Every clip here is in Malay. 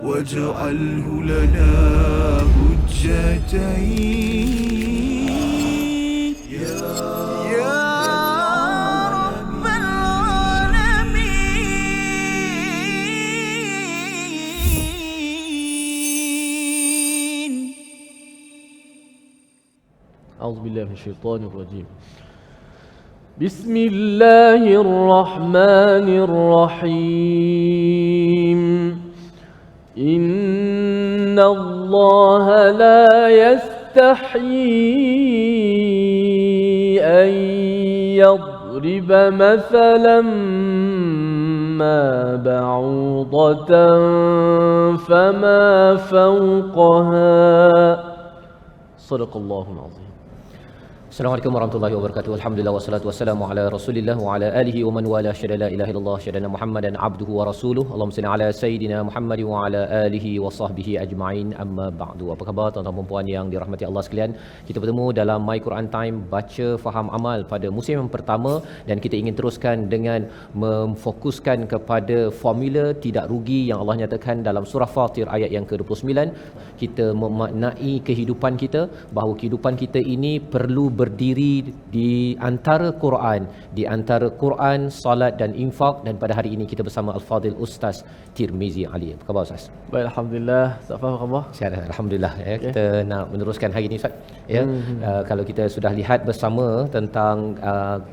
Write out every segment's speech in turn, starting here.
واجعله لنا حجتين يا رب العالمين. أعوذ بالله من الشيطان الرجيم. بسم الله الرحمن الرحيم. إن الله لا يستحيي أن يضرب مثلا ما بعوضة فما فوقها. صدق الله العظيم. Assalamualaikum warahmatullahi wabarakatuh. Alhamdulillah wassalatu wassalamu ala Rasulillah wa ala alihi wa man wala syada la ilaha illallah syadana Muhammadan abduhu wa rasuluh. Allahumma salli ala sayidina Muhammad wa ala alihi wa sahbihi ajma'in. Amma ba'du. Apa khabar tuan-tuan dan puan yang dirahmati Allah sekalian? Kita bertemu dalam My Quran Time baca faham amal pada musim yang pertama dan kita ingin teruskan dengan memfokuskan kepada formula tidak rugi yang Allah nyatakan dalam surah Fatir ayat yang ke-29. Kita memaknai kehidupan kita bahawa kehidupan kita ini perlu berdiri di antara Quran, di antara Quran, salat dan infak. Dan pada hari ini kita bersama Al-Fadil Ustaz Tirmizi Ali. Apa khabar Ustaz? Baik, alhamdulillah. Ustaz Faham, apa khabar? Sihat, alhamdulillah ya. Kita nak meneruskan hari ini Ustaz ya. Kalau kita sudah lihat bersama tentang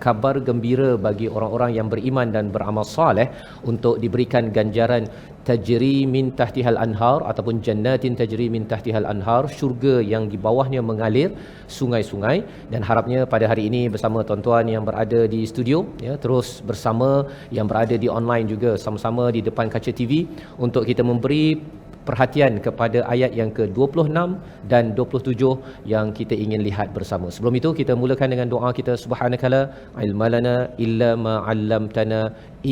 kabar gembira bagi orang-orang yang beriman dan beramal soleh untuk diberikan ganjaran tajri min tahtihal anhar ataupun jannatin tajri min tahtihal anhar, syurga yang di bawahnya mengalir sungai-sungai. Dan harapnya pada hari ini bersama tuan-tuan yang berada di studio ya, terus bersama yang berada di online juga, sama-sama di depan kaca TV untuk kita memberi perhatian kepada ayat yang ke-26 dan 27 yang kita ingin lihat bersama. Sebelum itu kita mulakan dengan doa kita. Subhanakala ilmalana illa ma 'allamtana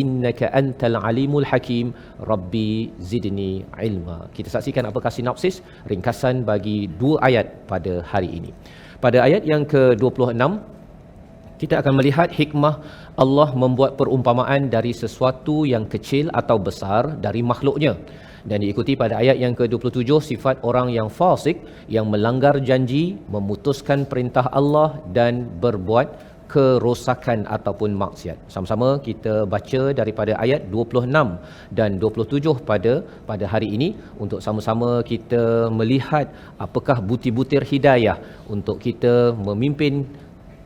innaka antal alimul hakim rabbi zidni ilma. Kita saksikan apakah sinopsis ringkasan bagi dua ayat pada hari ini. Pada ayat yang ke-26 kita akan melihat hikmah Allah membuat perumpamaan dari sesuatu yang kecil atau besar dari makhluknya. Dan diikuti pada ayat yang ke-27 sifat orang yang fasik, yang melanggar janji, memutuskan perintah Allah dan berbuat kerosakan ataupun maksiat. Sama-sama kita baca daripada ayat 26 dan 27 pada hari ini untuk sama-sama kita melihat apakah butir-butir hidayah untuk kita memimpin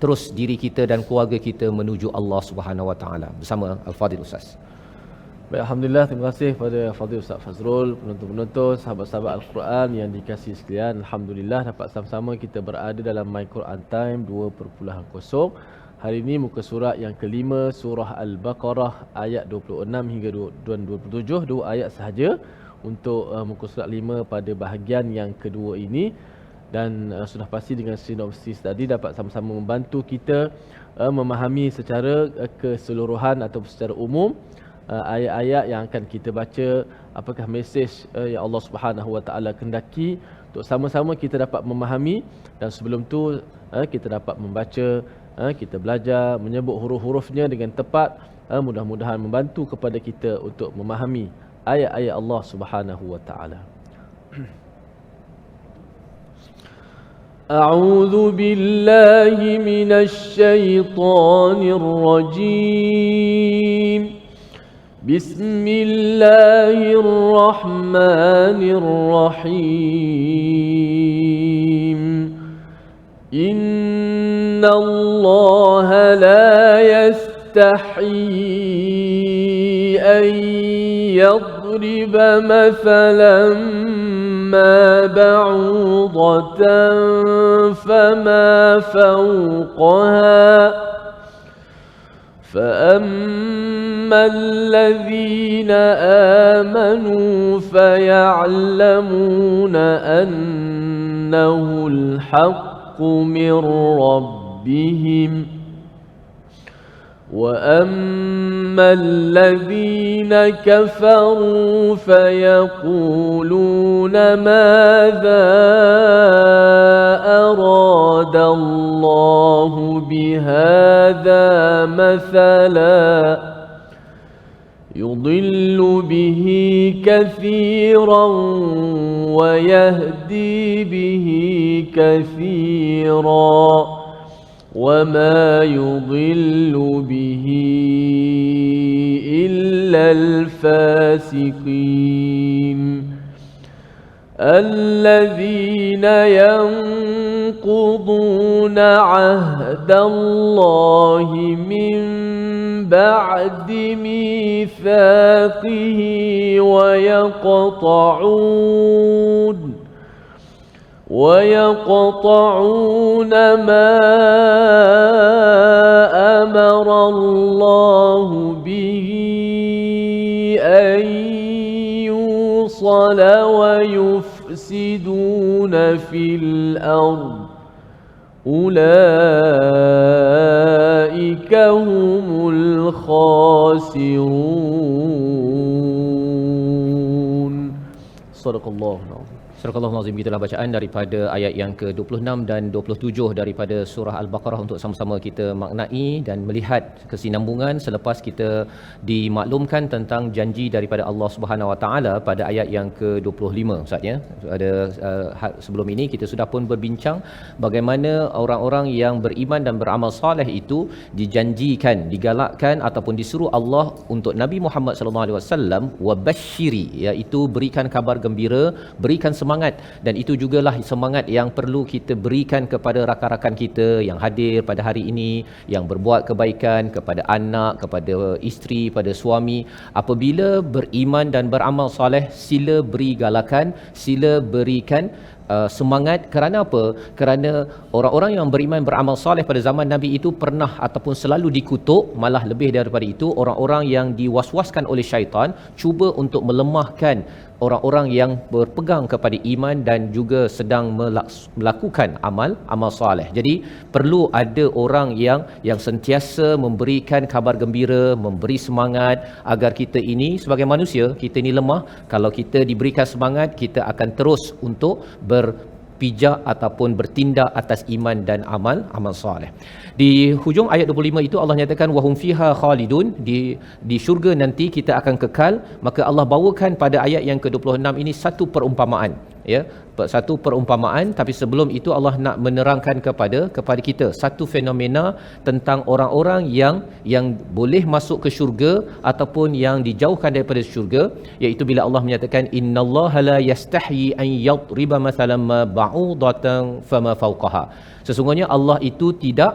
terus diri kita dan keluarga kita menuju Allah Subhanahu Wa Taala. Bersama Al-Fadil Ustaz. Baik, alhamdulillah, terima kasih kepada Fadil Ustaz Fazrul, penonton-penonton, sahabat-sahabat Al-Quran yang dikasihi sekalian. Alhamdulillah dapat sama-sama kita berada dalam My Quran Time 2.0. Hari ini muka surat yang kelima, surah Al-Baqarah ayat 26 hingga 27, dua ayat sahaja untuk muka surat 5 pada bahagian yang kedua ini. Dan sudah pasti dengan sinopsis tadi dapat sama-sama membantu kita memahami secara keseluruhan atau secara umum ayat-ayat yang akan kita baca, apakah mesej yang Allah Subhanahu Wa Taala kendaki untuk sama-sama kita dapat memahami. Dan sebelum tu kita dapat membaca, kita belajar menyebut huruf-hurufnya dengan tepat. Mudah-mudahan membantu kepada kita untuk memahami ayat-ayat Allah Subhanahu Wa Taala. A'udzu billahi minasy syaithanir rajim. Bismillahirrahmanirrahim. Inna Allah la yastahi an yadriba mathalan ma ba'udatan fama fawqaha فأما الذين آمنوا فيعلمون أنه الحق من ربهم وأما الذين كفروا فيقولون ماذا أراد الله بهذا مثلا يضل به كثيرا ويهدي به كثيرا وما يضل به إلا الفاسقين الذين ينقضون عهد الله من بعد ميثاقه ويقطعون ما أمر الله به أن يوصل ويفسدون في الأرض أولئك هم الخاسرون صدق الله العظيم. Surah Al-Azim, gitulah bacaan daripada ayat yang ke-26 dan 27 daripada surah Al-Baqarah untuk sama-sama kita maknai dan melihat kesinambungan selepas kita dimaklumkan tentang janji daripada Allah Subhanahu Wa Taala pada ayat yang ke-25 Ustaz ya. Ada sebelum ini kita sudah pun berbincang bagaimana orang-orang yang beriman dan beramal soleh itu dijanjikan, digalakkan ataupun disuruh Allah untuk Nabi Muhammad sallallahu alaihi wasallam wabashiri, iaitu berikan kabar gembira, berikan semangat, dan itu jugalah semangat yang perlu kita berikan kepada rakan-rakan kita yang hadir pada hari ini, yang berbuat kebaikan kepada anak, kepada isteri, pada suami. Apabila beriman dan beramal soleh, sila beri galakan, sila berikan semangat. Kerana apa? Kerana orang-orang yang beriman beramal soleh pada zaman Nabi itu pernah ataupun selalu dikutuk, malah lebih daripada itu orang-orang yang diwaswaskan oleh syaitan cuba untuk melemahkan orang-orang yang berpegang kepada iman dan juga sedang melakukan amal soleh. Jadi perlu ada orang yang sentiasa memberikan kabar gembira, memberi semangat agar kita ini sebagai manusia, kita ini lemah. Kalau kita diberikan semangat, kita akan terus untuk berpijak ataupun bertindak atas iman dan amal soleh. Di hujung ayat 25 itu Allah nyatakan wahum fiha khalidun, di syurga nanti kita akan kekal. Maka Allah bawakan pada ayat yang ke-26 ini satu perumpamaan, ya, satu perumpamaan. Tapi sebelum itu Allah nak menerangkan kepada kita satu fenomena tentang orang-orang yang boleh masuk ke syurga ataupun yang dijauhkan daripada syurga, iaitu bila Allah menyatakan innallaha la yastahyi an yadriba mathalan ma ba'udatan fama fawqaha. Sesungguhnya Allah itu tidak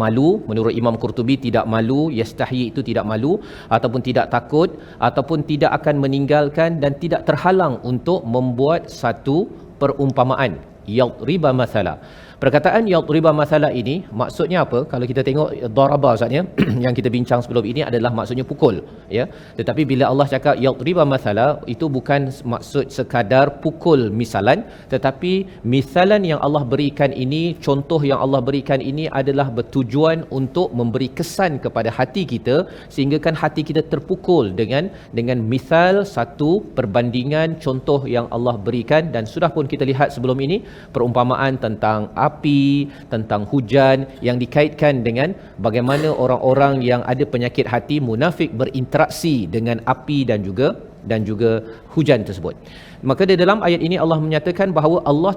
malu, menurut Imam Qurtubi tidak malu, yastahyi itu tidak malu ataupun tidak takut ataupun tidak akan meninggalkan dan tidak terhalang untuk membuat satu perumpamaan, yadriba mathala. Perkataan yadriba mathala ini maksudnya apa? Kalau kita tengok daraba Ustaz ya, yang kita bincang sebelum ini adalah maksudnya pukul, ya. Tetapi bila Allah cakap yadriba mathala, itu bukan maksud sekadar pukul misalan, tetapi misalan yang Allah berikan ini, contoh yang Allah berikan ini adalah bertujuan untuk memberi kesan kepada hati kita sehingga kan hati kita terpukul dengan misal, satu perbandingan contoh yang Allah berikan. Dan sudah pun kita lihat sebelum ini perumpamaan tentang api, tentang hujan yang dikaitkan dengan bagaimana orang-orang yang ada penyakit hati munafik berinteraksi dengan api dan juga hujan tersebut. Maka di dalam ayat ini Allah menyatakan bahawa Allah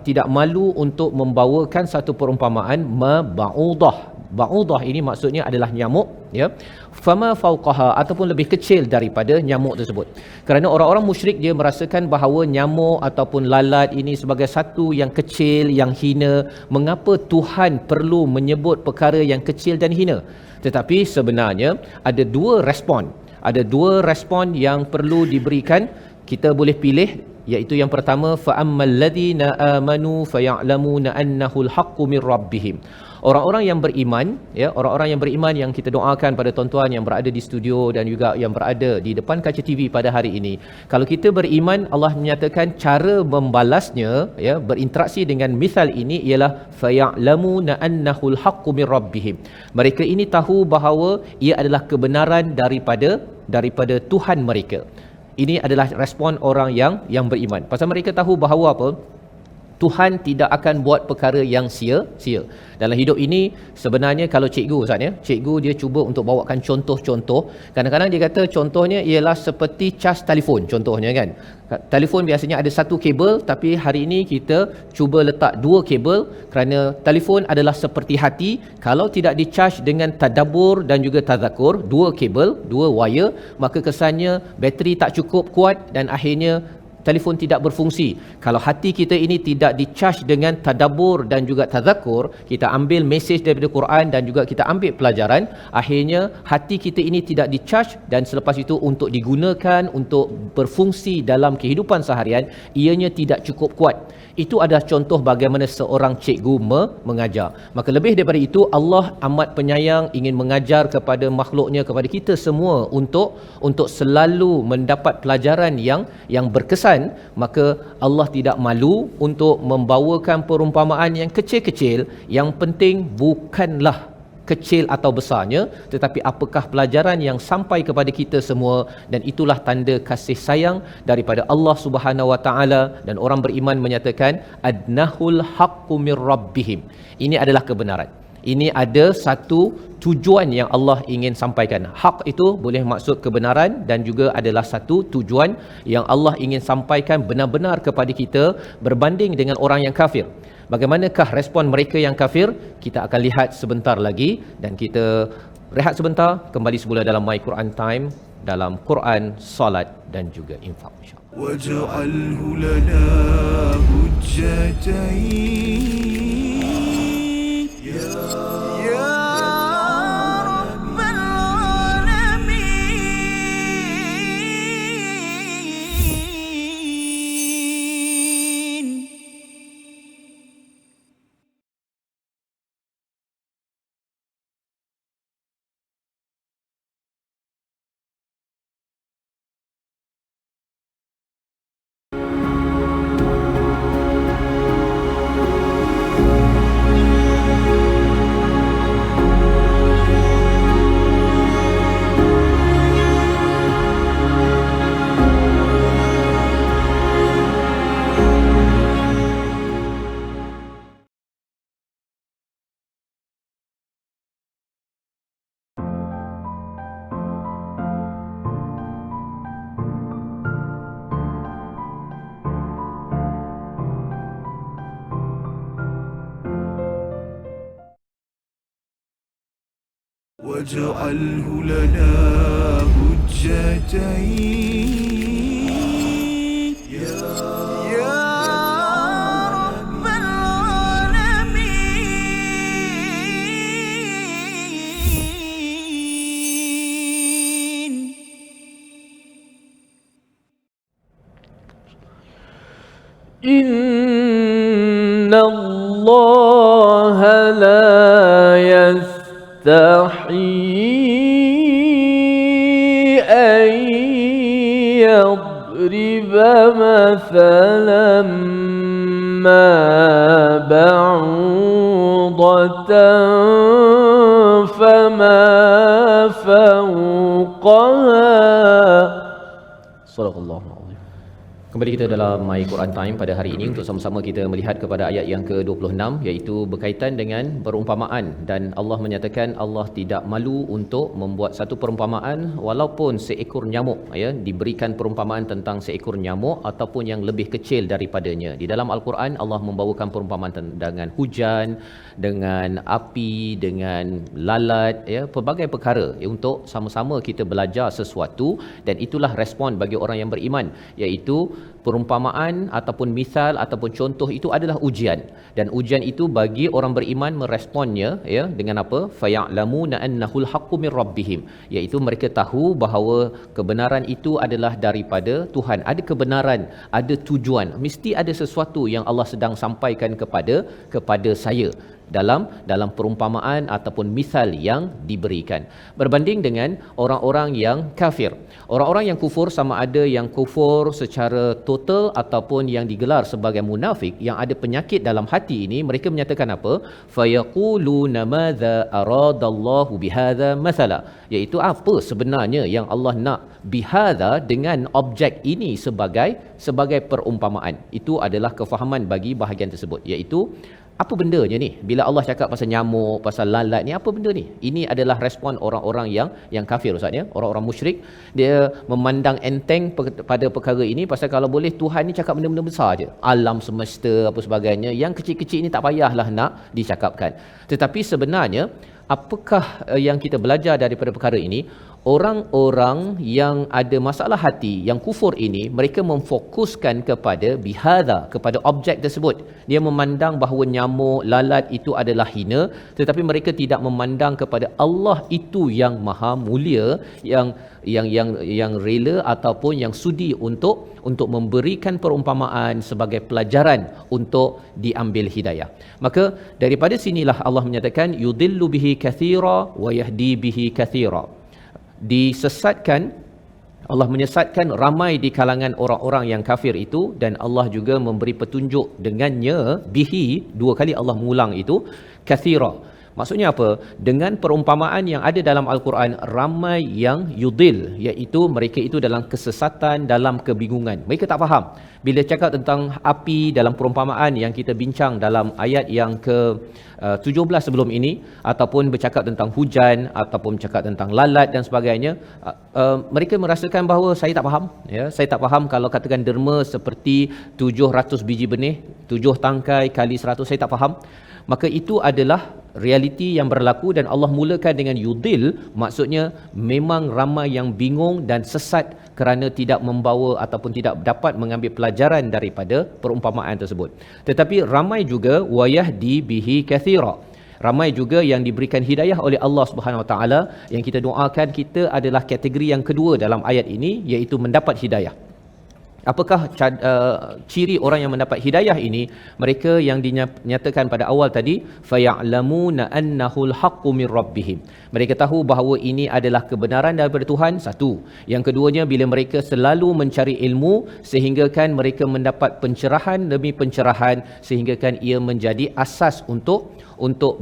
tidak malu untuk membawakan satu perumpamaan ba'udah. Ba'udah ini maksudnya adalah nyamuk, ya. Fama fauqaha ataupun lebih kecil daripada nyamuk tersebut. Kerana orang-orang musyrik dia merasakan bahawa nyamuk ataupun lalat ini sebagai satu yang kecil, yang hina. Mengapa Tuhan perlu menyebut perkara yang kecil dan hina? Tetapi sebenarnya ada dua respon yang perlu diberikan. Kita boleh pilih, iaitu yang pertama fa ammal ladzina amanu faya'lamuna annahu al-haqqu min rabbihim. Orang-orang yang beriman, ya, orang-orang yang beriman yang kita doakan pada tuan-tuan yang berada di studio dan juga yang berada di depan kaca TV pada hari ini. Kalau kita beriman, Allah menyatakan cara membalasnya, ya, berinteraksi dengan misal ini ialah faya'lamuna annahu al-haqqu min rabbihim. Mereka ini tahu bahawa ia adalah kebenaran daripada Tuhan mereka. Ini adalah respon orang yang beriman. Pasal mereka tahu bahawa apa? Tuhan tidak akan buat perkara yang sia-sia. Dalam hidup ini sebenarnya kalau cikgu Ustaz ya, cikgu dia cuba untuk bawakan contoh-contoh. Kadang-kadang dia kata contohnya ialah seperti cas telefon contohnya kan. Telefon biasanya ada satu kabel, tapi hari ini kita cuba letak dua kabel kerana telefon adalah seperti hati. Kalau tidak di-charge dengan tadabbur dan juga tazakur, dua kabel, dua wire, maka kesannya bateri tak cukup kuat dan akhirnya telefon tidak berfungsi. Kalau hati kita ini tidak di-charge dengan tadabbur dan juga tazakur, kita ambil mesej daripada Quran dan juga kita ambil pelajaran, akhirnya hati kita ini tidak di-charge dan selepas itu untuk digunakan untuk berfungsi dalam kehidupan seharian, ianya tidak cukup kuat. Itu adalah contoh bagaimana seorang cikgu mengajar. Maka lebih daripada itu, Allah amat penyayang, ingin mengajar kepada makhluknya, kepada kita semua untuk selalu mendapat pelajaran yang berkesan. Maka Allah tidak malu untuk membawakan perumpamaan yang kecil-kecil. Yang penting bukanlah kecil atau besarnya, tetapi apakah pelajaran yang sampai kepada kita semua, dan itulah tanda kasih sayang daripada Allah Subhanahu Wa Taala. Dan orang beriman menyatakan adnahul haqqu mir rabbihim. Ini adalah kebenaran. Ini ada satu tujuan yang Allah ingin sampaikan. Hak itu boleh maksud kebenaran dan juga adalah satu tujuan yang Allah ingin sampaikan benar-benar kepada kita berbanding dengan orang yang kafir. Bagaimanakah respon mereka yang kafir? Kita akan lihat sebentar lagi dan kita rehat sebentar, kembali semula dalam My Quran Time dalam Quran, Salat dan juga Infak, insya-Allah. واجعله لنا حجتين يا رب العالمين. واجعله لنا حجتين يا رب العالمين. إن الله لا يستحيي أن يضرب مثلا ما بعوضة فما فوقها. صدق الله العظيم. Kembali kita dalam My Quran Time pada hari ini untuk sama-sama kita melihat kepada ayat yang ke-26, iaitu berkaitan dengan perumpamaan. Dan Allah menyatakan Allah tidak malu untuk membuat satu perumpamaan walaupun seekor nyamuk, ya, diberikan perumpamaan tentang seekor nyamuk ataupun yang lebih kecil daripadanya. Di dalam Al-Quran Allah membawakan perumpamaan dengan hujan, dengan api, dengan lalat, ya, pelbagai perkara, ya, untuk sama-sama kita belajar sesuatu. Dan itulah respon bagi orang yang beriman, iaitu perumpamaan ataupun misal ataupun contoh itu adalah ujian, dan ujian itu bagi orang beriman meresponnya, ya, dengan apa? Faya'lamuna annahul haqqu mir rabbihim, iaitu mereka tahu bahawa kebenaran itu adalah daripada Tuhan. Ada kebenaran, ada tujuan, mesti ada sesuatu yang Allah sedang sampaikan kepada saya. dalam perumpamaan ataupun misal yang diberikan. Berbanding dengan orang-orang yang kafir. Orang-orang yang kufur sama ada yang kufur secara total ataupun yang digelar sebagai munafik, yang ada penyakit dalam hati ini, mereka menyatakan apa? Fayaquluna madza aradallahu bihadza mathala, iaitu apa sebenarnya yang Allah nak bihadza dengan objek ini sebagai perumpamaan. Itu adalah kefahaman bagi bahagian tersebut, iaitu apa bendanya ni? Bila Allah cakap pasal nyamuk, pasal lalat ni, apa benda ni? Ini adalah respon orang-orang yang kafir, Ustaz ya. Orang-orang musyrik, dia memandang enteng pada perkara ini, pasal kalau boleh Tuhan ni cakap benda-benda besar je. Alam semesta apa sebagainya, yang kecil-kecil ni tak payahlah nak dicakapkan. Tetapi sebenarnya apakah yang kita belajar daripada perkara ini? Orang-orang yang ada masalah hati, yang kufur ini, mereka memfokuskan kepada bihadza, kepada objek tersebut. Dia memandang bahawa nyamuk, lalat itu adalah hina, tetapi mereka tidak memandang kepada Allah itu yang maha mulia, yang rela ataupun yang sudi untuk memberikan perumpamaan sebagai pelajaran untuk diambil hidayah. Maka daripada sinilah Allah menyatakan yudillu bihi katsira wa yahdi bihi katsira. Disesatkan, Allah menyesatkan ramai di kalangan orang-orang yang kafir itu, dan Allah juga memberi petunjuk dengannya, bihi, dua kali Allah mengulang itu, katsira. Maksudnya apa? Dengan perumpamaan yang ada dalam Al-Quran, ramai yang yudil, iaitu mereka itu dalam kesesatan, dalam kebingungan. Mereka tak faham. Bila cakap tentang api dalam perumpamaan yang kita bincang dalam ayat yang ke-17 sebelum ini, ataupun bercakap tentang hujan, ataupun bercakap tentang lalat dan sebagainya, mereka merasakan bahawa saya tak faham. Ya, saya tak faham kalau katakan derma seperti 700 biji benih, 7 tangkai kali 100, saya tak faham. Maka itu adalah realiti yang berlaku, dan Allah mulakan dengan yudil, maksudnya memang ramai yang bingung dan sesat kerana tidak membawa ataupun tidak dapat mengambil pelajaran daripada perumpamaan tersebut. Tetapi ramai juga wayahdi bihi katsira. Ramai juga yang diberikan hidayah oleh Allah Subhanahu Wa Taala, yang kita doakan kita adalah kategori yang kedua dalam ayat ini, iaitu mendapat hidayah. Apakah ciri orang yang mendapat hidayah ini? Mereka yang dinyatakan pada awal tadi, faya'lamuna annahul haqqu mir rabbihim. Mereka tahu bahawa ini adalah kebenaran daripada Tuhan, satu. Yang keduanya, bila mereka selalu mencari ilmu, sehingga kan mereka mendapat pencerahan demi pencerahan, sehingga kan ia menjadi asas untuk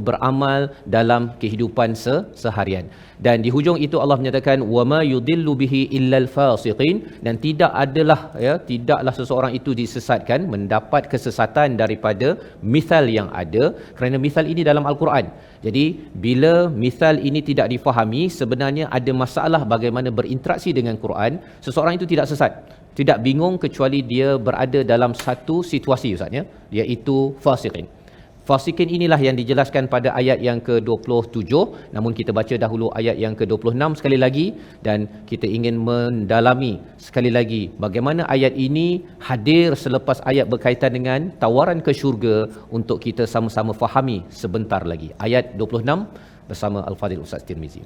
beramal dalam kehidupan seharian. Dan di hujung itu Allah menyatakan wama yudillu bihi illal fasiqin, dan tidaklah seseorang itu disesatkan, mendapat kesesatan daripada misal yang ada, kerana misal ini dalam Al-Quran. Jadi bila misal ini tidak difahami, sebenarnya ada masalah bagaimana berinteraksi dengan Quran. Seseorang itu tidak sesat, tidak bingung, kecuali dia berada dalam satu situasi, Ustaz ya, iaitu fasiqin. Fasikin inilah yang dijelaskan pada ayat yang ke-27. Namun kita baca dahulu ayat yang ke-26 sekali lagi, dan kita ingin mendalami sekali lagi bagaimana ayat ini hadir selepas ayat berkaitan dengan tawaran ke syurga, untuk kita sama-sama fahami sebentar lagi. Ayat 26 bersama Al-Fadhil Ustaz Tirmizi.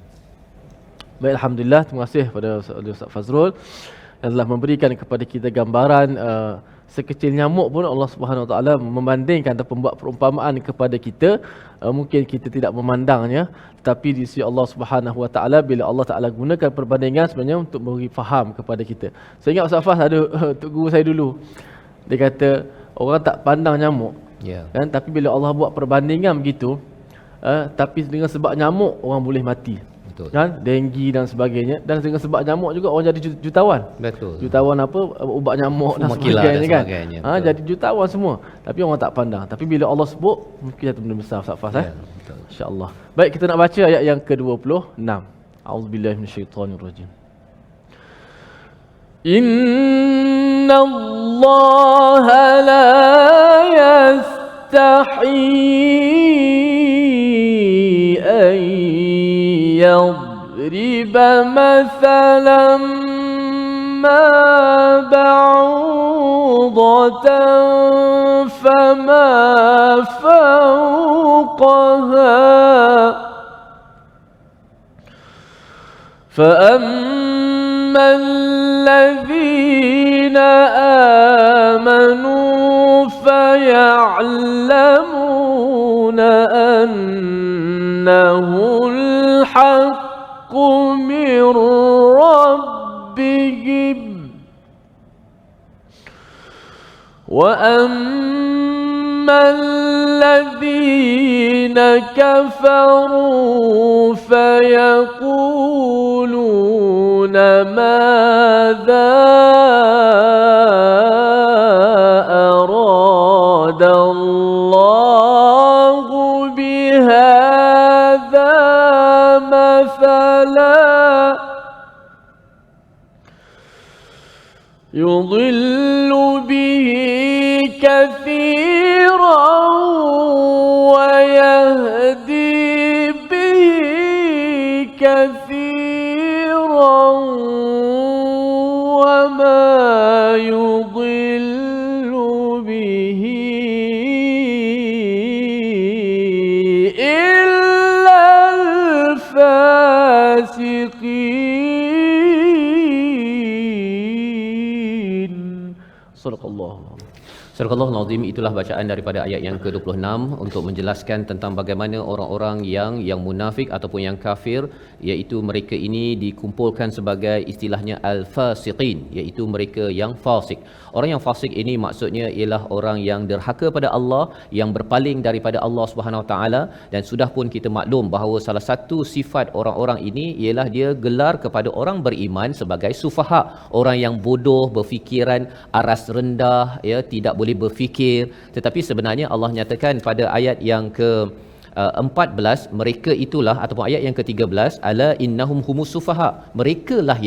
Baik, alhamdulillah, terima kasih kepada Ustaz Fazrul yang telah memberikan kepada kita gambaran sekecil nyamuk pun Allah Subhanahu Wa Taala membandingkan ataupun membuat perumpamaan kepada kita. Mungkin kita tidak memandangnya, tetapi di sisi Allah Subhanahu Wa Taala, bila Allah Taala gunakan perbandingan sebenarnya untuk memberi faham kepada kita. Saya ingat Ustaz Faz ada untuk guru saya dulu, dia kata orang tak pandang nyamuk, kan? Tapi bila Allah buat perbandingan begitu, tapi dengan sebab nyamuk orang boleh mati. Betul. Kan, denggi dan sebagainya, dan dengan sebab nyamuk juga orang jadi jutawan. Betul. Jutawan apa, ubat nyamuk dan sebagainya, kan. Jadi jutawan semua, tapi orang tak pandang. Tapi bila Allah sebut, mungkin satu benda besar, Ustaz Faz, insya-Allah. Baik, kita nak baca ayat yang ke-26. A'udzubillahi minasyaitonirrajim. Innallaha la yastahi an يضرب مثلا ما بعوضة فما فوقها فأما الذين آمنوا فيعلمون وأما الذين كفروا فيقولون ماذا أراد الله بهذا مثلا يضل به كثيرا ويهدي به كثيرا وما يضل به إلا الفاسقين. صدق الله. Surah Al-Azim, itulah bacaan daripada ayat yang ke-26 untuk menjelaskan tentang bagaimana orang-orang yang munafik ataupun yang kafir, iaitu mereka ini dikumpulkan sebagai istilahnya al-fasiqin, iaitu mereka yang fasik. Orang yang fasik ini maksudnya ialah orang yang derhaka pada Allah, yang berpaling daripada Allah Subhanahu Wa Taala, dan sudah pun kita maklum bahawa salah satu sifat orang-orang ini ialah dia gelar kepada orang beriman sebagai sufaha, orang yang bodoh, berfikiran aras rendah, ya, tidak boleh berfikir. Tetapi sebenarnya Allah nyatakan pada ayat yang ke 14, mereka itulah, ataupun ayat yang ke-13, ala innahum humus sufaha, merekalah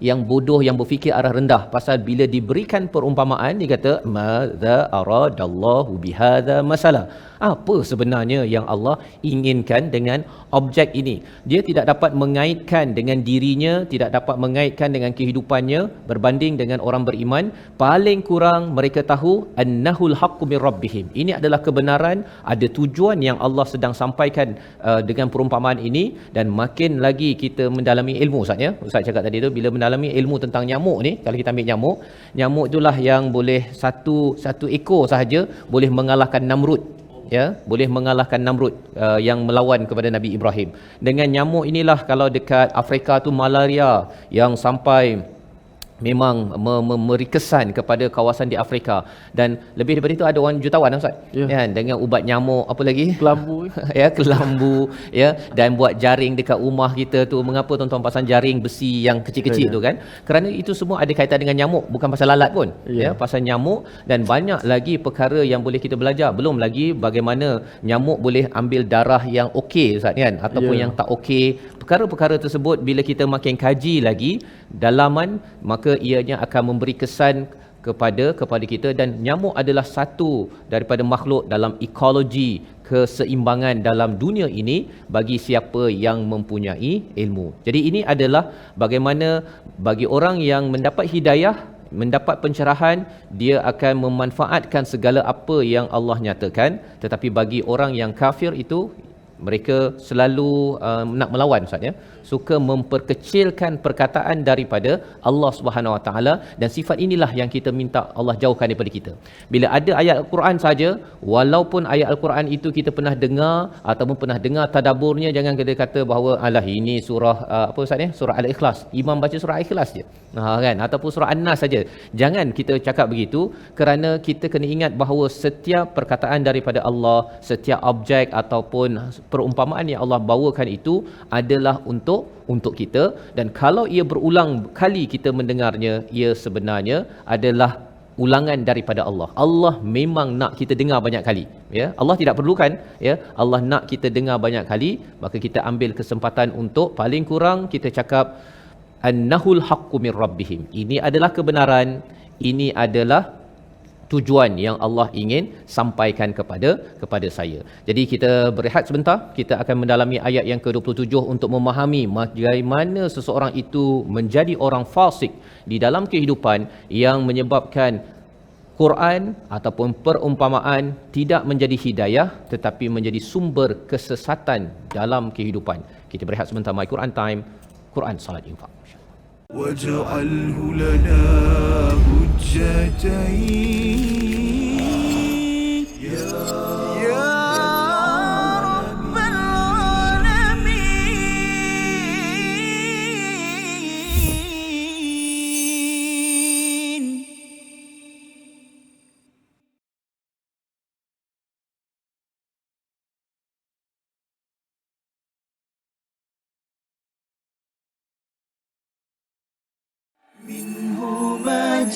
yang bodoh, yang berfikir arah rendah. Pasal bila diberikan perumpamaan, dia kata madza aradallahu bihadza masala, apa sebenarnya yang Allah inginkan dengan objek ini. Dia tidak dapat mengaitkan dengan dirinya, tidak dapat mengaitkan dengan kehidupannya berbanding dengan orang beriman. Paling kurang mereka tahu annahul haqqu mir rabbihim, ini adalah kebenaran, ada tujuan yang Allah sedang sampaikan dengan perumpamaan ini. Dan makin lagi kita mendalami ilmu, Ustaz, ya, Ustaz cakap tadi tu, bila mendalami ilmu tentang nyamuk ni, kalau kita ambil nyamuk itulah yang boleh satu ekor sahaja boleh mengalahkan Namrud, ya, boleh mengalahkan Namrud yang melawan kepada Nabi Ibrahim. Dengan nyamuk inilah, kalau dekat Afrika tu malaria yang sampai memang memberi kesan kepada kawasan di Afrika. Dan lebih daripada itu ada orang jutawan, Ustaz, kan, dengan ubat nyamuk, apa lagi, kelambu ya, kelambu, ya, dan buat jaring dekat rumah kita tu. Mengapa tuan-tuan pasang jaring besi yang kecil-kecil tu kan? Kerana itu semua ada kaitan dengan nyamuk, bukan pasal lalat pun, ya, pasal nyamuk. Dan banyak lagi perkara yang boleh kita belajar, belum lagi bagaimana nyamuk boleh ambil darah yang okey, Ustaz, kan, ataupun yang tak okey. Perkara-perkara tersebut bila kita makin kaji lagi dalaman, maka ianya akan memberi kesan kepada kita. Dan nyamuk adalah satu daripada makhluk dalam ekologi keseimbangan dalam dunia ini bagi siapa yang mempunyai ilmu. Jadi ini adalah bagaimana bagi orang yang mendapat hidayah, mendapat pencerahan, dia akan memanfaatkan segala apa yang Allah nyatakan. Tetapi bagi orang yang kafir itu, mereka selalu nak melawan, Ustaz, ya, suka memperkecilkan perkataan daripada Allah Subhanahu Wa Taala, dan sifat inilah yang kita minta Allah jauhkan daripada kita. Bila ada ayat Al-Quran saja, walaupun ayat Al-Quran itu kita pernah dengar ataupun pernah dengar tadaburnya, jangan kita kata bahawa alah ini surah apa, Ustaz, ya, surah Al-Ikhlas, imam baca surah Al-Ikhlas je, kan, ataupun surah An-Nas saja. Jangan kita cakap begitu, kerana kita kena ingat bahawa setiap perkataan daripada Allah, setiap objek ataupun perumpamaan yang Allah bawakan itu adalah untuk kita. Dan kalau ia berulang kali kita mendengarnya, ia sebenarnya adalah ulangan daripada Allah. Allah memang nak kita dengar banyak kali, ya. Allah tidak perlukan, ya, Allah nak kita dengar banyak kali. Maka kita ambil kesempatan untuk paling kurang kita cakap annahul haqqu mir rabbihim, ini adalah kebenaran, ini adalah tujuan yang Allah ingin sampaikan kepada saya. Jadi kita berehat sebentar, kita akan mendalami ayat yang ke-27 untuk memahami bagaimana seseorang itu menjadi orang fasik di dalam kehidupan, yang menyebabkan Quran ataupun perumpamaan tidak menjadi hidayah tetapi menjadi sumber kesesatan dalam kehidupan. Kita berehat sebentar. My Quran Time, Quran Salat Infak. واجعله لنا حجتين يا رب العالمين.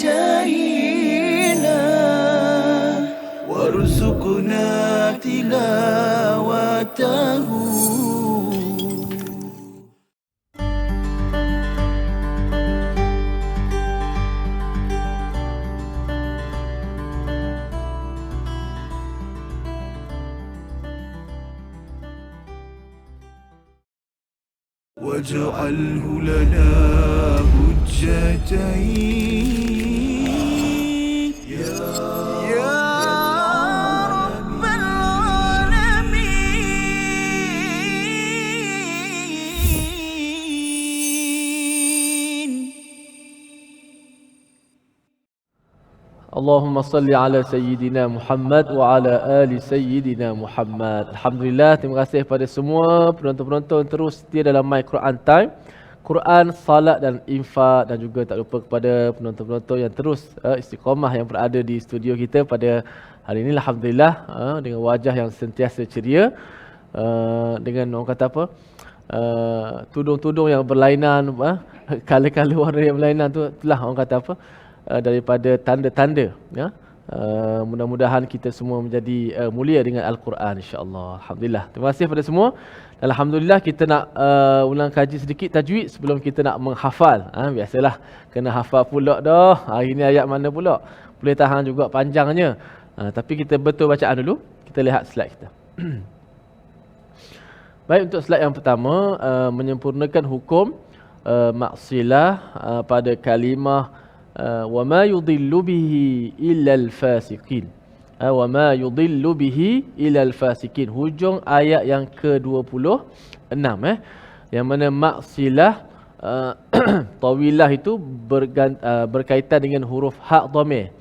جاهينا وارزقنا تلاوته. واجعله لنا حجتين يا رب العالمين. Allahumma salli ala Sayyidina Muhammad wa ala ali Sayyidina Muhammad. Alhamdulillah, terima kasih kepada semua penonton-penonton terus setia dalam My Quran Time. Quran, salat dan infak, dan juga tak lupa kepada penonton-penonton yang terus istiqamah yang berada di studio kita pada hari ini. Alhamdulillah, dengan wajah yang sentiasa ceria, dengan orang kata apa, tudung-tudung yang berlainan, color-color warna yang berlainan tu, itulah orang kata apa, daripada tanda-tanda, ya. Mudah-mudahan kita semua menjadi mulia dengan Al-Quran, insya-Allah. Alhamdulillah. Terima kasih kepada semua. Alhamdulillah, kita nak ulang kaji sedikit tajwid sebelum kita nak menghafal. Biasalah kena hafal pula dah. Hari ni ayat mana pula? Boleh tahan juga panjangnya. Tapi kita betul bacaan dulu. Kita lihat slide kita. Baik, untuk slide yang pertama, menyempurnakan hukum maksilah pada kalimah wa ma yudillu bihi illa al-fasiqin. Wa ma yudillu bihi illa al-fasiqin. Hujung ayat yang ke-26, yang mana maksilah tawilah itu berkaitan dengan huruf hak dhamir.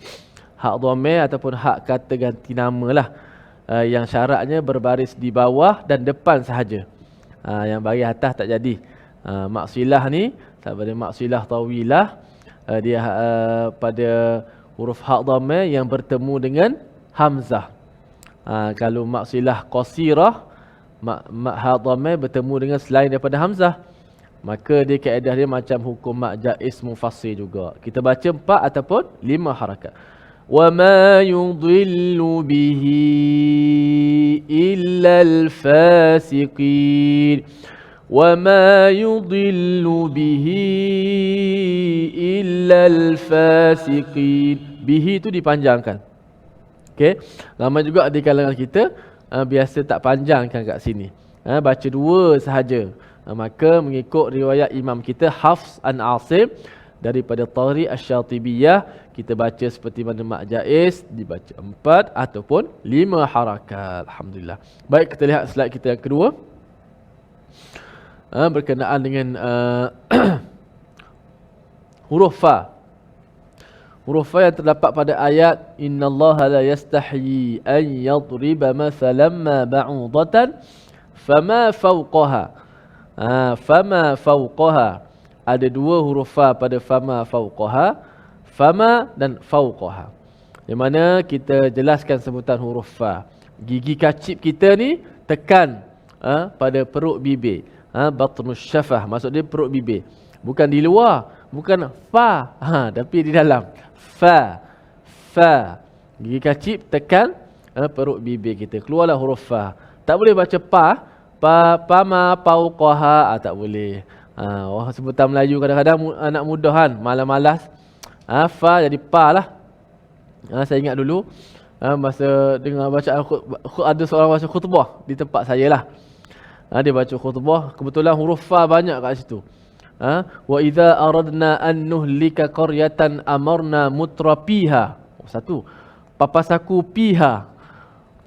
Hak dhamir ataupun hak kata ganti nama lah, yang syaratnya berbaris di bawah dan depan sahaja. Yang baris atas tak jadi. Maksilah ni pada maksilah tawilah, dia pada huruf hak dhamir yang bertemu dengan hamzah. Kalau maksilah qasirah, hak dhamir bertemu dengan selain daripada hamzah, maka dia kaedah dia macam hukum mak jaiz mufassir juga. Kita baca 4 ataupun 5 harakat. Wa ma yudillu bihi illa al-fasiqin. Wa ma yudillu bihi illa al-fasiqin. Bihi itu dipanjangkan. Okey. Ramai juga di kalangan kita biasa tak panjangkan kat sini. Baca 2 sahaja. Maka mengikut riwayat imam kita Hafs an Asim daripada Tari Asy-Syatibiyah, kita baca seperti mana mak jaiz, dibaca 4 ataupun 5 harakat. Alhamdulillah. Baik, kita lihat slide kita yang kedua. Berkenaan dengan huruf fa. Huruf fa yang terdapat pada ayat innallaha la yastahyi an yadriba mathalan ma ba'udatan fama fawqaha. Fama fawqaha. Ada 2 huruf fa pada fama fawqaha, fama dan fawqaha. Di mana kita jelaskan sebutan huruf fa. Gigi kacip kita ni tekan pada perut bibir. Batnus syafah, maksud dia perut bibir. Bukan di luar, bukan fa, tapi di dalam. Fa. Gigi kacip tekan perut bibir kita. Keluarlah huruf fa. Tak boleh baca pa, pama pauqaha, tak boleh. Sebutan Melayu kadang-kadang anak muda kan, malas-malas. Fa jadi pa lah. Saya ingat dulu masa dengar bacaan ada seorang baca khutbah di tempat saya lah. Dia baca khutbah, kebetulan huruf fa banyak kat situ. Wa idza aradna an nuhlika qaryatan amarna mutrafiha. Satu. Papasaku piha.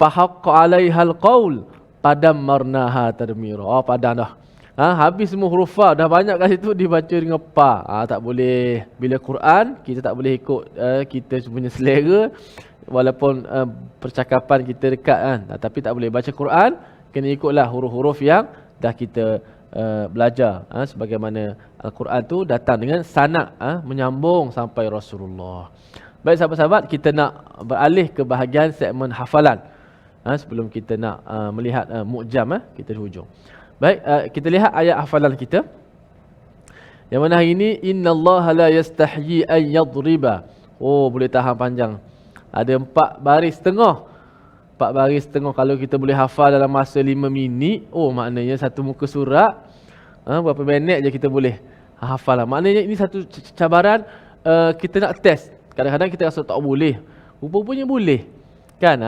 Fahaqqa 'alaiha alqaul padammarnaha tadmira. Padam dah. Habis semua huruf fa, dah banyak kat situ dibaca dengan pa. Tak boleh. Bila Quran, kita tak boleh ikut kita punya selera. Walaupun percakapan kita dekat kan. Tapi tak boleh baca Quran, kena ikutlah huruf-huruf yang dah kita belajar. Sebagaimana Al-Quran tu datang dengan sanad, menyambung sampai Rasulullah. Baik sahabat-sahabat, kita nak beralih ke bahagian segmen hafalan. Sebelum kita nak melihat mu'jam, kita di hujung. Baik, kita lihat ayat hafalan kita. Yang mana hari ini innallaha la yastahyi an yadriba. Oh, boleh tahan panjang. Ada 4 baris setengah. 4 baris setengah kalau kita boleh hafal dalam masa 5 minit, oh maknanya satu muka surat berapa minit je kita boleh hafal lah. Maknanya ini satu cabaran kita nak test. Kadang-kadang kita rasa tak boleh. Rupa-rupanya boleh. Kan?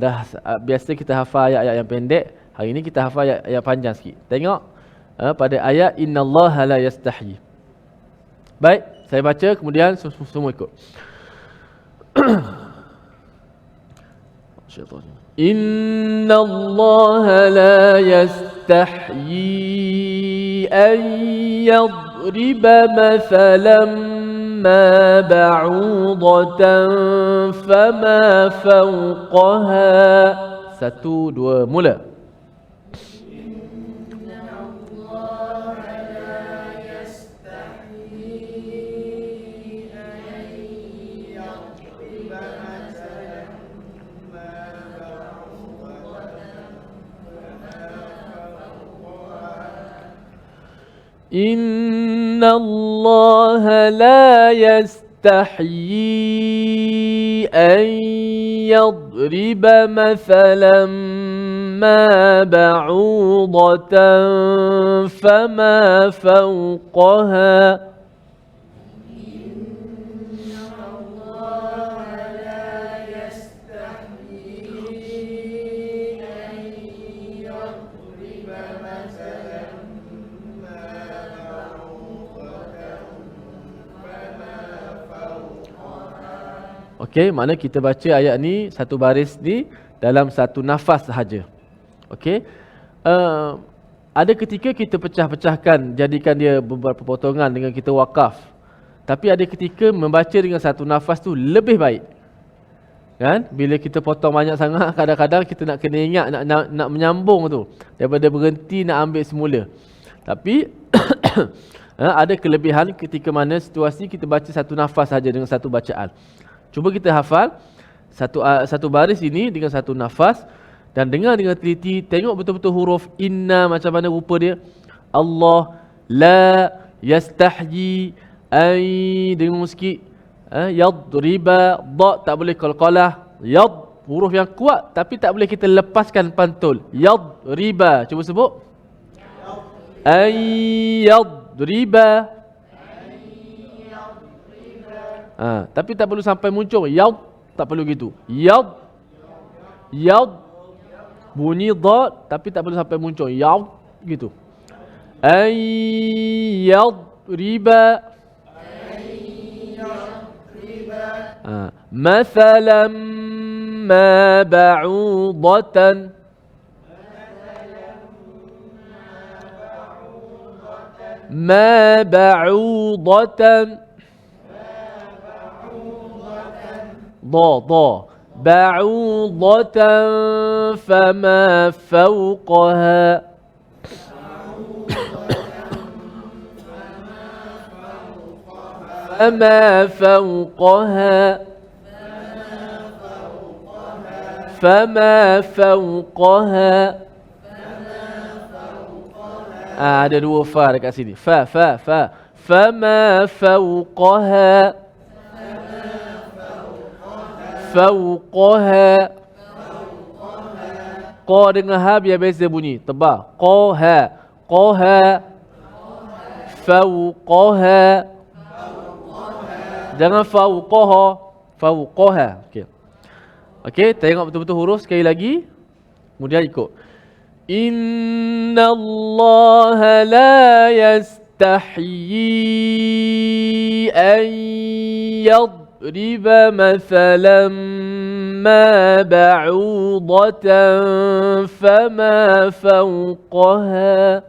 Dah biasa kita hafal ayat-ayat yang pendek, hari ini kita hafal ayat panjang sikit. Tengok pada ayat innallaha la yastahyi. Baik, saya baca kemudian semua ikut. Innallaha la yastahyi an yadriba mathalan ma ba'udatan fama fawqaha. 1, 2, mula. إن الله لا يستحيي أن يضرب مثلا ما بعوضة فما فوقها Okey, makna kita baca ayat ni satu baris ni dalam satu nafas sahaja. Okey. Ada ketika kita pecah-pecahkan, jadikan dia beberapa potongan dengan kita wakaf. Tapi ada ketika membaca dengan satu nafas tu lebih baik. Kan? Bila kita potong banyak sangat, kadang-kadang kita nak kena ingat nak menyambung tu daripada berhenti nak ambil semula. Tapi ada kelebihan ketika mana situasi kita baca satu nafas saja dengan satu bacaan. Cuba kita hafal satu baris ini dengan satu nafas dan dengar dengan teliti, tengok betul-betul huruf inna macam mana rupa dia. Allah la yastahyi ay dengar sikit. Yadriba, da tak boleh qalqalah. Yad huruf yang kuat tapi tak boleh kita lepaskan pantul. Yadriba, cuba sebut. Ay yadriba. Tapi tak perlu sampai muncul. Yad, tak perlu gitu. Yad, bunyi dad tapi tak perlu sampai muncul. Yad, gitu. Ayyad riba. Mathalan ma ba'udatan. Ma ba'udatan. ضا بعوضة فما فوقها فما فوقها فما فوقها ada dua fa dekat sini. Fa فما فوقها fawqaha. Qa dengan ha biar beza bunyi, tebal. Qaha, fawqaha. Jangan fawqaha. Okey, tengok betul-betul huruf sekali lagi. Kemudian ikut. Inna Allah la yastahyi an يضرب مثلا ما بعوضة فما فوقها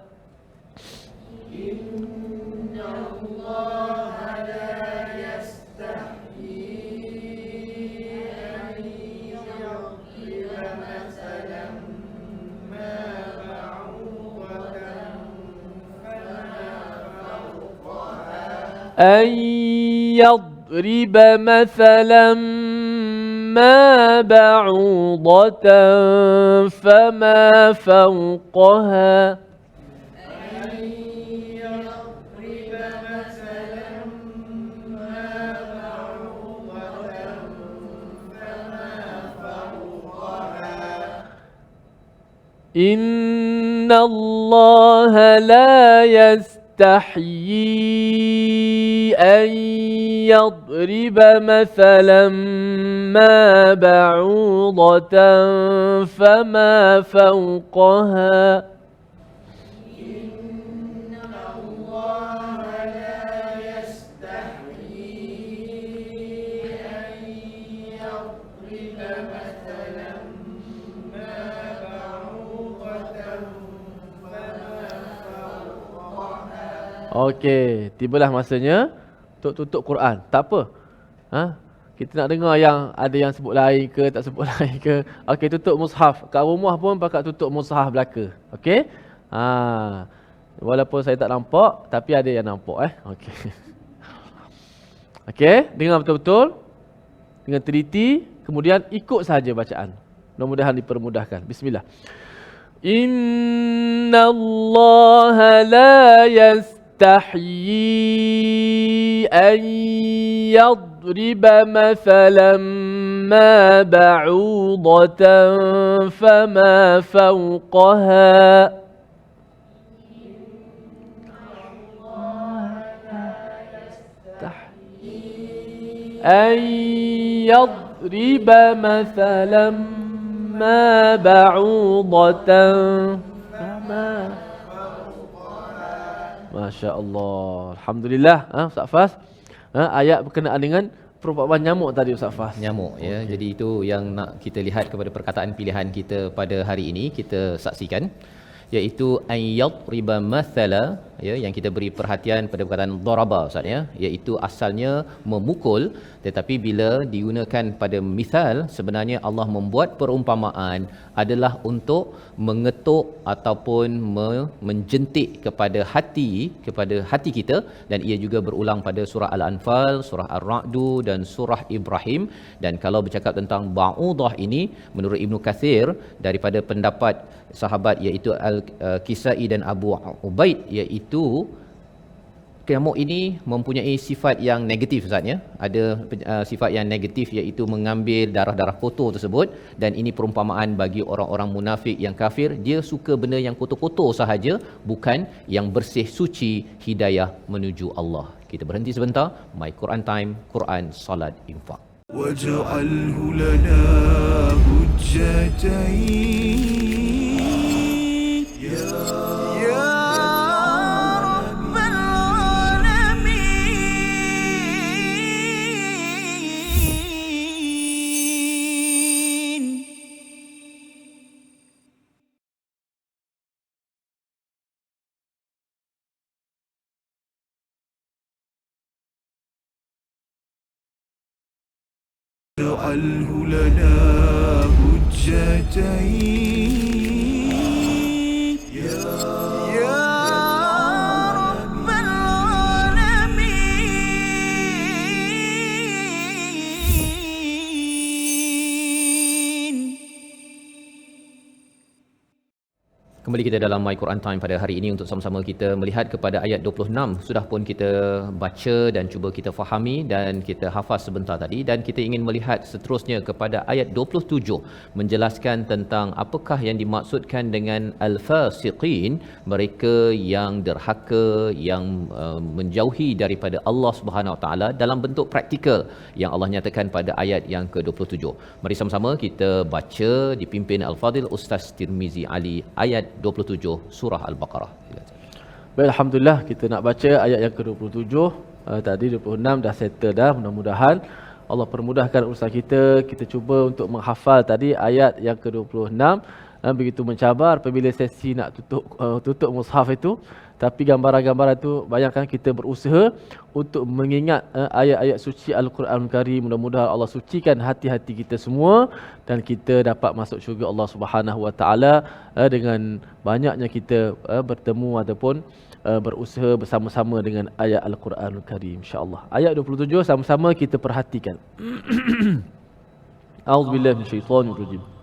إن الله لا يستحيي أن يضرب مثلا ما بعوضة فما فوقها يضرب مثلا ما بعوضة فما فوقها يضرب Inna Allah la yastahyi an yadriba mathalan ma ba'udatan fama fawqaha. Okey, tibalah masanya untuk tutup Quran. Tak apa. Ha? Kita nak dengar yang ada yang sebut lain ke, tak sebut lain ke. Okey, tutup mushaf. Kat rumah pun pakai tutup mushaf belaka. Okey? Ha. Walaupun saya tak nampak, tapi ada yang nampak Okey. Okey, dengar betul-betul. Dengan teliti, kemudian ikut saja bacaan. Mudah-mudahan dipermudahkan. Bismillah. Inna Allah la يستحيي أن يضرب مثلا ما بعوضة فما فوقها أن يضرب مثلا ما بعوضة فما Masya Allah. Alhamdulillah. Ustaz Fas. Ayat berkenaan dengan perumpamaan nyamuk tadi Ustaz Fas. Nyamuk ya. Okay. Jadi itu yang nak kita lihat kepada perkataan pilihan kita pada hari ini. Kita saksikan. Iaitu ayyad riba mathala. Ya, yang kita beri perhatian pada perkataan daraba Ustaz ya. Iaitu asalnya memukul. Tetapi bila digunakan pada misal, sebenarnya Allah membuat perumpamaan adalah untuk mengetuk ataupun menjentik kepada hati kita, dan ia juga berulang pada surah Al-Anfal, surah Ar-Ra'du dan surah Ibrahim. Dan kalau bercakap tentang ba'udah ini, menurut Ibnu Katsir daripada pendapat sahabat iaitu Al-Kisai dan Abu Ubaid, iaitu nyamuk ini mempunyai sifat yang negatif Ustaz ya. Ada sifat yang negatif iaitu mengambil darah-darah kotor tersebut, dan ini perumpamaan bagi orang-orang munafik yang kafir. Dia suka benda yang kotor-kotor sahaja, bukan yang bersih suci hidayah menuju Allah. Kita berhenti sebentar. My Quran Time, Quran, Salat, Infak. واجعله لنا حجتين يا رب العالمين. واجعله لنا حجتين يا رب العالمين. Kembali kita dalam My Quran Time pada hari ini untuk sama-sama kita melihat kepada ayat 26. Sudah pun kita baca dan cuba kita fahami dan kita hafaz sebentar tadi, dan kita ingin melihat seterusnya kepada ayat 27, menjelaskan tentang apakah yang dimaksudkan dengan al-fasiqin, mereka yang derhaka, yang menjauhi daripada Allah Subhanahu Wa Taala dalam bentuk praktikal yang Allah nyatakan pada ayat yang ke-27. Mari sama-sama kita baca dipimpin Al-Fadil Ustaz Tirmizi Ali ayat 27 surah Al-Baqarah. Baik, alhamdulillah kita nak baca ayat yang ke-27. Tadi 26 dah settle dah, mudah-mudahan Allah permudahkan urusan kita. Kita cuba untuk menghafal tadi ayat yang ke-26. Begitu mencabar apabila sesi nak tutup mushaf itu. Tapi gambaran-gambaran itu, bayangkan kita berusaha untuk mengingat ayat-ayat suci Al-Quran Karim. Mudah-mudahan Allah sucikan hati-hati kita semua dan kita dapat masuk syurga Allah Subhanahu Wa Taala dengan banyaknya kita bertemu ataupun berusaha bersama-sama dengan ayat Al-Quran Karim, insya-Allah. Ayat 27 sama-sama kita perhatikan. A'udzubillahi minasyaitonirrajim.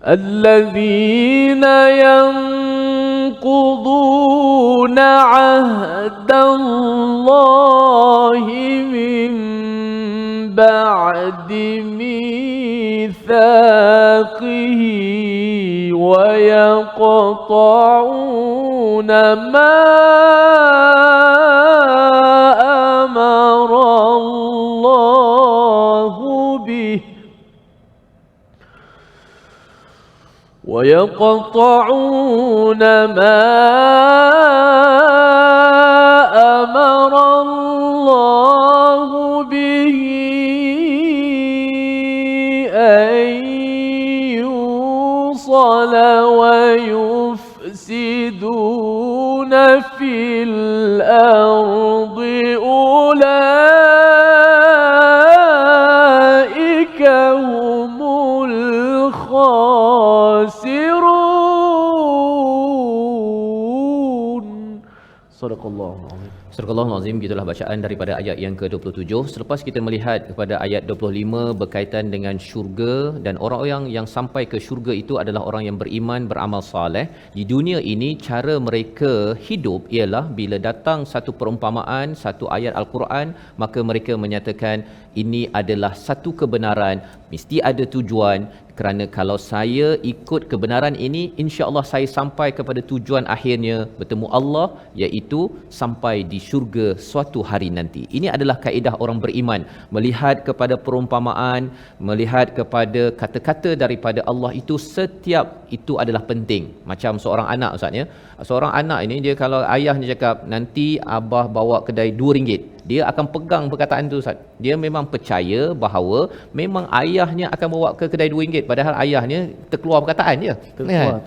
الذين ينقضون عهد الله من بعد ميثاقه ويقطعون ما أمر الله به ويقطعون ما أمر الله به أن يوصل ويفسدون في الأرض أولئك هم الخاسرون. صدق الله العظيم. Surah Al-Azim, gitulah bacaan daripada ayat yang ke-27. Selepas kita melihat kepada ayat 25 berkaitan dengan syurga, dan orang-orang yang sampai ke syurga itu adalah orang yang beriman, beramal soleh. Di dunia ini cara mereka hidup ialah bila datang satu perumpamaan, satu ayat Al-Quran, maka mereka menyatakan ini adalah satu kebenaran, mesti ada tujuan, kerana kalau saya ikut kebenaran ini, insya-Allah saya sampai kepada tujuan akhirnya bertemu Allah, iaitu sampai di syurga suatu hari nanti. Ini adalah kaedah orang beriman, melihat kepada perumpamaan, melihat kepada kata-kata daripada Allah itu, setiap itu adalah penting. Macam seorang anak, ustaz ya. Seorang anak ini, dia kalau ayahnya cakap nanti abah bawa kedai RM2, dia akan pegang perkataan itu, ustaz. Dia memang percaya bahawa memang ayahnya akan bawa ke kedai RM2, padahal ayahnya terkeluar perkataan je.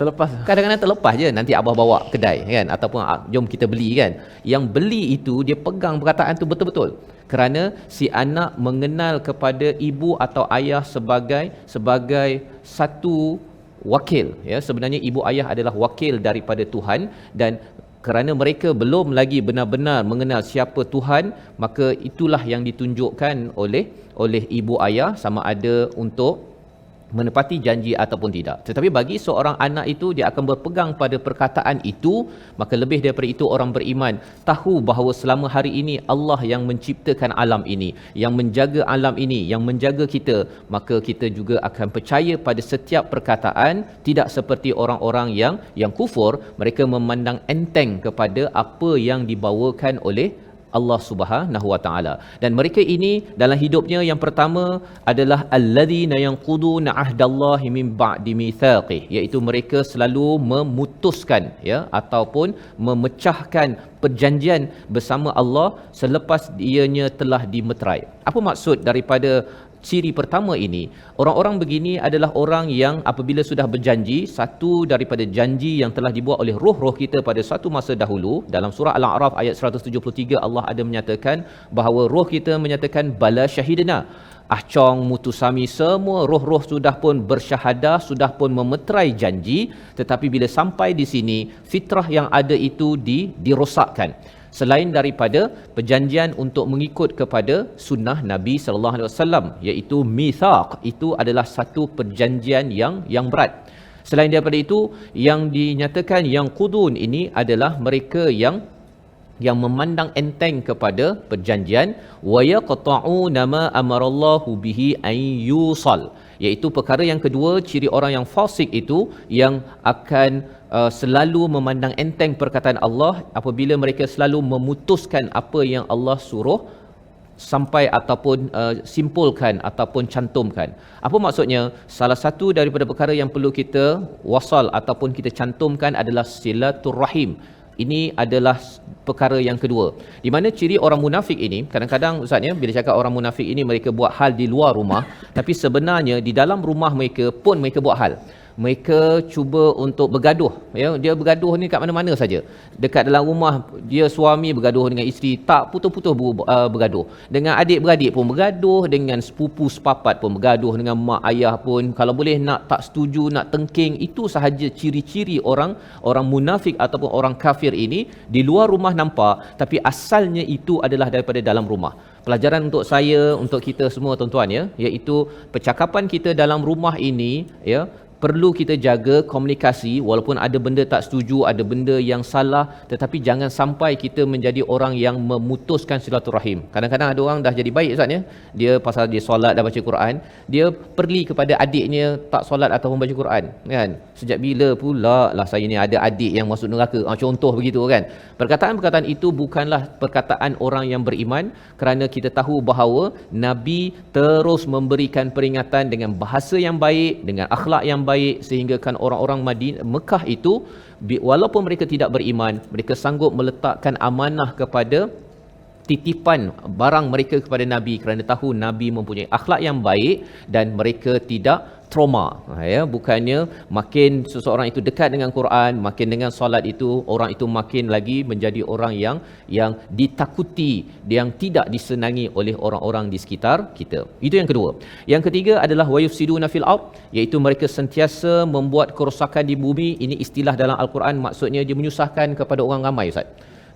Terlepas. Kadang-kadang terlepas je, nanti abah bawa kedai kan, ataupun jom kita beli kan. Yang beli itu dia pegang perkataan tu betul-betul. Kerana si anak mengenal kepada ibu atau ayah sebagai satu wakil, ya. Sebenarnya ibu ayah adalah wakil daripada Tuhan, dan kerana mereka belum lagi benar-benar mengenal siapa Tuhan, maka itulah yang ditunjukkan oleh ibu ayah, sama ada untuk menepati janji ataupun tidak. Tetapi bagi seorang anak itu, dia akan berpegang pada perkataan itu. Maka lebih daripada itu, orang beriman tahu bahawa selama hari ini Allah yang menciptakan alam ini, yang menjaga alam ini, yang menjaga kita. Maka kita juga akan percaya pada setiap perkataan, tidak seperti orang-orang yang kufur. Mereka memandang enteng kepada apa yang dibawakan oleh Allah Subhanahu Wa Taala. Dan mereka ini dalam hidupnya, yang pertama adalah alladzina yanquduna ahdallahi min ba'di mitsaqih, iaitu mereka selalu memutuskan, ya, ataupun memecahkan perjanjian bersama Allah selepas ianya telah dimeterai. Apa maksud daripada ciri pertama ini? Orang-orang begini adalah orang yang apabila sudah berjanji, satu daripada janji yang telah dibuat oleh roh-roh kita pada satu masa dahulu, dalam surah Al-A'raf ayat 173, Allah ada menyatakan bahawa roh kita menyatakan bala syahidna. Ahcong, Mutusami, semua roh-roh sudah pun bersyahadah, sudah pun memeterai janji. Tetapi bila sampai di sini, fitrah yang ada itu dirosakkan. Selain daripada perjanjian untuk mengikut kepada sunnah Nabi sallallahu alaihi wasallam, iaitu mitsaq, itu adalah satu perjanjian yang berat. Selain daripada itu, yang dinyatakan yang qudun ini adalah mereka yang memandang enteng kepada perjanjian, wa yaqta'una ma amarallahu bihi an yusal, iaitu perkara yang kedua, ciri orang yang fasik itu yang akan selalu memandang enteng perkataan Allah, apabila mereka selalu memutuskan apa yang Allah suruh sampai ataupun simpulkan ataupun cantumkan. Apa maksudnya? Salah satu daripada perkara yang perlu kita wasal ataupun kita cantumkan adalah silaturrahim. Ini adalah perkara yang kedua. Di mana ciri orang munafik ini, kadang-kadang ustaz ya, bila cakap orang munafik ini mereka buat hal di luar rumah, tapi sebenarnya di dalam rumah mereka pun mereka buat hal. Mereka cuba untuk bergaduh, ya. Dia bergaduh ni kat mana-mana saja. Dekat dalam rumah, dia suami bergaduh dengan isteri, tak putus-putus bergaduh. Dengan adik-beradik pun bergaduh, dengan sepupu sepapat pun bergaduh, dengan mak ayah pun kalau boleh nak tak setuju, nak tengking. Itu sahaja ciri-ciri orang munafik ataupun orang kafir ini. Di luar rumah nampak, tapi asalnya itu adalah daripada dalam rumah. Pelajaran untuk saya, untuk kita semua tuan-tuan, ya, iaitu percakapan kita dalam rumah ini, ya, perlu kita jaga komunikasi, walaupun ada benda tak setuju, ada benda yang salah, tetapi jangan sampai kita menjadi orang yang memutuskan silaturahim. Kadang-kadang ada orang dah jadi baik Ustaz ya, dia pasal dia solat dah baca Quran, dia pergi kepada adiknya tak solat ataupun baca Quran kan. Sejak bila pula lah saya ni ada adik yang masuk neraka, contoh begitu kan. Perkataan-perkataan itu bukanlah perkataan orang yang beriman, kerana kita tahu bahawa Nabi terus memberikan peringatan dengan bahasa yang baik, dengan akhlak yang baik, sehingga kan orang-orang Mekah itu walaupun mereka tidak beriman, mereka sanggup meletakkan amanah kepada titipan barang mereka kepada Nabi, kerana tahu Nabi mempunyai akhlak yang baik dan mereka tidak trauma. Ya, bukannya makin seseorang itu dekat dengan Quran, makin dengan solat itu, orang itu makin lagi menjadi orang yang ditakuti, yang tidak disenangi oleh orang-orang di sekitar kita. Itu yang kedua. Yang ketiga adalah wayufsiduna fil ard, iaitu mereka sentiasa membuat kerosakan di bumi. Ini istilah dalam Al-Quran, maksudnya dia menyusahkan kepada orang ramai Ustaz.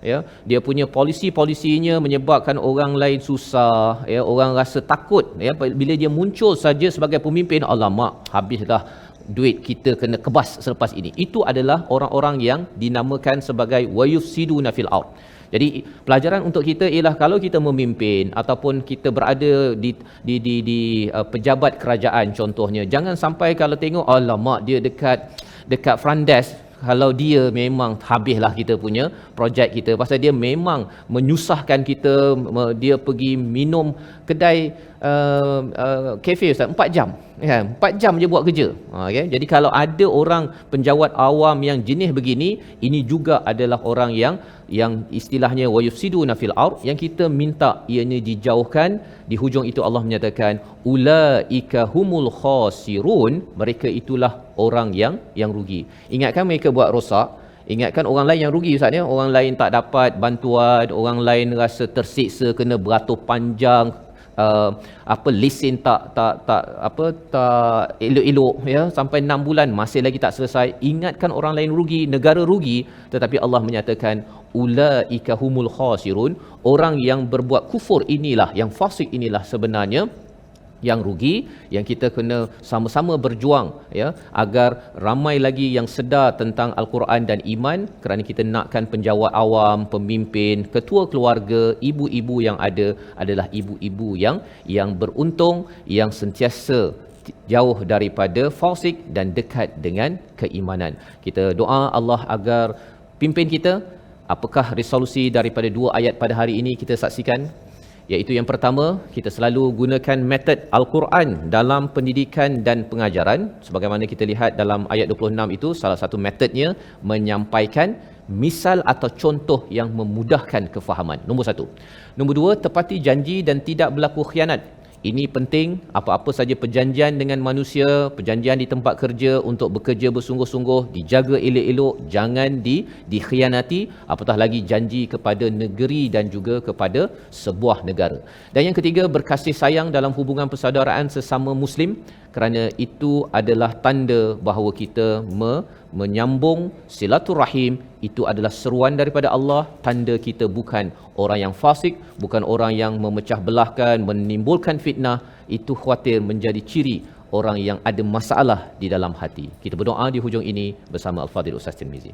Ya, dia punya polisi-polisinya menyebabkan orang lain susah, ya, orang rasa takut ya, bila dia muncul saja sebagai pemimpin, alamak habislah duit kita kena kebas selepas ini. Itu adalah orang-orang yang dinamakan sebagai wayufsiduna fil ard. Jadi pelajaran untuk kita ialah kalau kita memimpin ataupun kita berada di pejabat kerajaan contohnya, jangan sampai kalau tengok alamak dia dekat front desk, kalau dia memang habislah kita punya projek kita, pasal dia memang menyusahkan kita, dia pergi minum kedai kafe Ustaz 4 jam kan, 4 jam je buat kerja. Okay? Jadi kalau ada orang penjawat awam yang jenis begini, ini juga adalah orang yang istilahnya wayufsiduna fil ard, yang kita minta ianya dijauhkan. Di hujung itu Allah menyatakan ulaika humul khasirun, mereka itulah orang yang rugi. Ingatkan mereka buat rosak, ingatkan orang lain yang rugi Ustaz ya, orang lain tak dapat bantuan, orang lain rasa tersiksa kena beratur panjang, lesen tak elok-elok ya, sampai 6 bulan masih lagi tak selesai. Ingatkan orang lain rugi, negara rugi, tetapi Allah menyatakan ulaika humul khasirun, orang yang berbuat kufur inilah, yang fasik inilah sebenarnya yang rugi, yang kita kena sama-sama berjuang ya, agar ramai lagi yang sedar tentang Al-Quran dan iman, kerana kita nakkan penjawat awam, pemimpin, ketua keluarga, ibu-ibu yang ada adalah ibu-ibu yang beruntung, yang sentiasa jauh daripada fasik dan dekat dengan keimanan. Kita doa Allah agar pimpin kita. Apakah resolusi daripada 2 ayat pada hari ini kita saksikan? Iaitu yang pertama, kita selalu gunakan metod Al-Quran dalam pendidikan dan pengajaran. Sebagaimana kita lihat dalam ayat 26 itu, salah satu metodnya menyampaikan misal atau contoh yang memudahkan kefahaman. Nombor 1. Nombor 2, tepati janji dan tidak berlaku khianat. Ini penting. Apa-apa saja perjanjian dengan manusia, perjanjian di tempat kerja, untuk bekerja bersungguh-sungguh, dijaga elok-elok, jangan dikhianati, apatah lagi janji kepada negeri dan juga kepada sebuah negara. Dan yang ketiga, berkasih sayang dalam hubungan persaudaraan sesama Muslim, kerana itu adalah tanda bahawa kita menyambung silaturahim. Itu adalah seruan daripada Allah, tanda kita bukan orang yang fasik, bukan orang yang memecah belahkan, menimbulkan fitnah. Itu khawatir menjadi ciri orang yang ada masalah di dalam hati. Kita berdoa di hujung ini bersama Al-Fadhil Ustaz Tirmizi.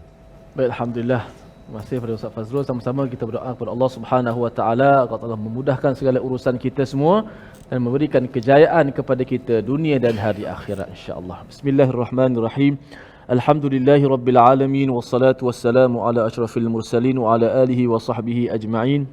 Baik, alhamdulillah. Terima kasih kepada Ustaz Fazrul. Sama-sama kita berdoa kepada Allah Subhanahu Wa Taala agar Allah memudahkan segala urusan kita semua dan memberikan kejayaan kepada kita dunia dan hari akhirat insya-Allah. Bismillahirrahmanirrahim. Alhamdulillahi rabbil alamin, wassalatu wassalamu ala asyrafil mursalin wa ala alihi wa sahbihi ajma'in.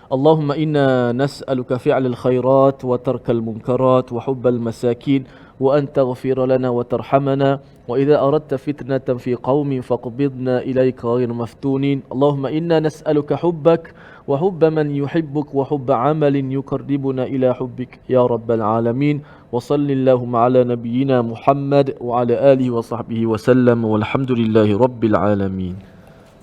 Allahumma inna nas'aluka fi'lal khairat wa tarkal munkarat wa hubbal masakin wa an taghfir lana wa tarhamana wa idza aradta fitnatan fi qaumin faqbidna ilayka ghayr maftunin. Allahumma inna nas'aluka hubbak wa hubba man yuhibbuk wa hubba 'amalin yuqarribuna ila hubbik ya rabbal alamin. Wa sallallahu ala nabiyyina Muhammad wa ala alihi wa sahbihi wa sallam walhamdulillahi rabbil alamin.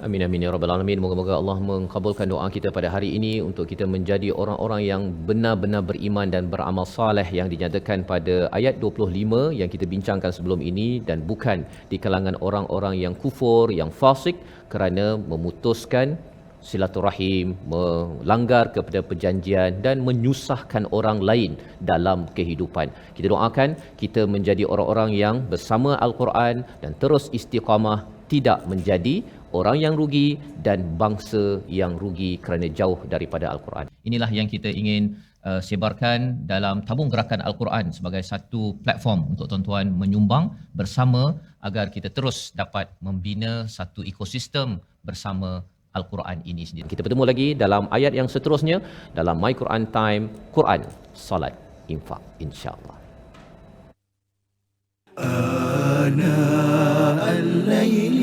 Amin amin ya rabbal alamin. Moga-moga Allah mengabulkan doa kita pada hari ini untuk kita menjadi orang-orang yang benar-benar beriman dan beramal soleh yang dinyatakan pada ayat 25 yang kita bincangkan sebelum ini, dan bukan di kalangan orang-orang yang kufur, yang fasik kerana memutuskan silaturahim, melanggar kepada perjanjian dan menyusahkan orang lain dalam kehidupan. Kita doakan kita menjadi orang-orang yang bersama Al-Quran dan terus istiqamah, tidak menjadi orang yang rugi dan bangsa yang rugi kerana jauh daripada Al-Quran. Inilah yang kita ingin sebarkan dalam tabung gerakan Al-Quran sebagai satu platform untuk tuan-tuan menyumbang bersama agar kita terus dapat membina satu ekosistem bersama Al-Quran ini sendiri. Kita bertemu lagi dalam ayat yang seterusnya dalam My Quran Time, Quran, Salat, Infak, insya-Allah. آناء الليل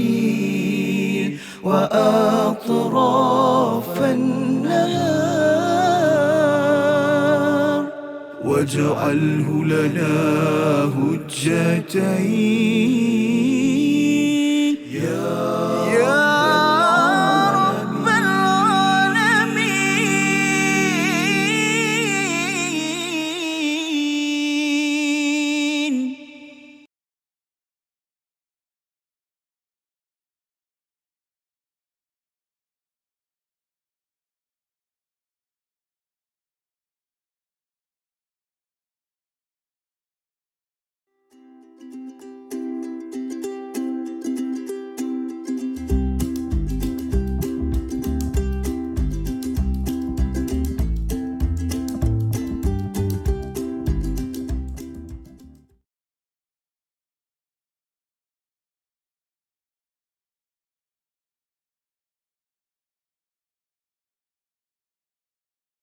وأطراف النهار واجعله لنا هجتين